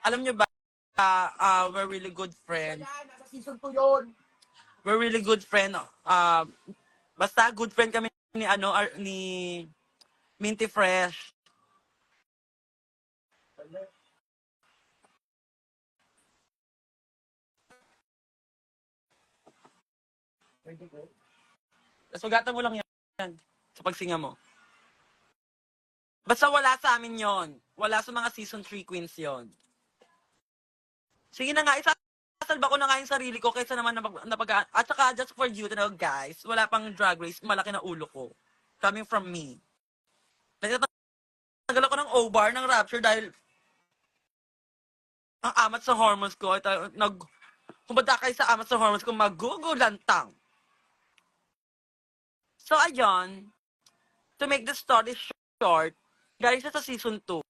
Alam nyo ba, we're really good friends. Nasa season 2 yun. We're really good friend. Basta good friend kami ni ni Minty Fresh. Sugatan mo lang yan sa pagsinga mo. Basta wala sa amin yon. Wala sa mga season 3 queens yon. Sige na nga, isasalba ko na nga yung sarili ko kaysa naman at saka just for you to know guys, wala pang drag race, malaki na ulo ko. Coming from me. Nagtatanggal ako ng O-bar ng Rapture dahil ang amat sa hormones ko. Kumbaga kayo sa amat sa hormones ko, magugulantang. So, ayun, to make the story short, galing siya sa season 2.